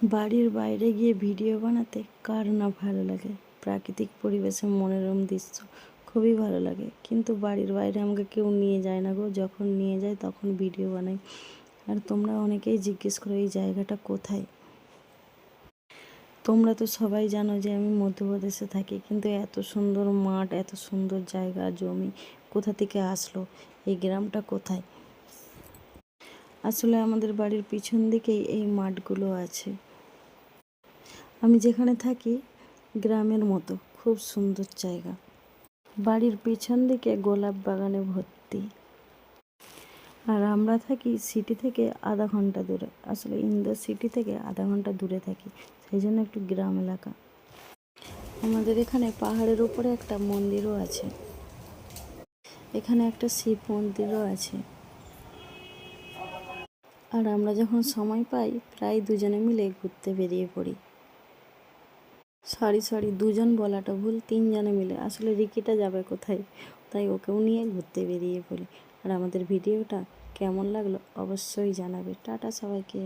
বাড়ির বাইরে গিয়ে ভিডিও বানাতে কার না ভালো লাগে। প্রাকৃতিক পরিবেশে মনোরম দৃশ্য খুবই ভালো লাগে, কিন্তু বাড়ির বাইরে আমাকে কেউ নিয়ে যায় না গো। যখন নিয়ে যায় তখন ভিডিও বানাই। আর তোমরা অনেকেই জিজ্ঞেস করো এই জায়গাটা কোথায়। তোমরা তো সবাই জানো যে আমি মধ্যপ্রদেশে থাকি, কিন্তু এত সুন্দর মাঠ, এত সুন্দর জায়গা জমি কোথা থেকে আসলো? এই গ্রামটা কোথায়? আসলে আমাদের বাড়ির পিছন দিকেই এই মাঠগুলো আছে। আমি যেখানে থাকি গ্রামের মতো খুব সুন্দর জায়গা। বাড়ির পিছন দিকে গোলাপ বাগানে ভর্তি। আর আমরা থাকি সিটি থেকে আধা ঘন্টা দূরে। আসলে ইন্দোর সিটি থেকে আধা ঘন্টা দূরে থাকি, সেই জন্য একটু গ্রাম এলাকা। আমাদের এখানে পাহাড়ের উপরে একটা মন্দিরও আছে। এখানে একটা শিব মন্দিরও আছে। আর আমরা যখন সময় পাই প্রায় দুজনে মিলে ঘুরতে বেরিয়ে পড়ি। সরি, দুজন বলাটা ভুল, তিনজনে মিলে। আসলে রিকিটা যাবে কোথায়, তাই ওকেও নিয়ে ঘুরতে বেরিয়ে পড়ি। আর আমাদের ভিডিওটা কেমন লাগলো অবশ্যই জানাবে। টাটা সবাইকে।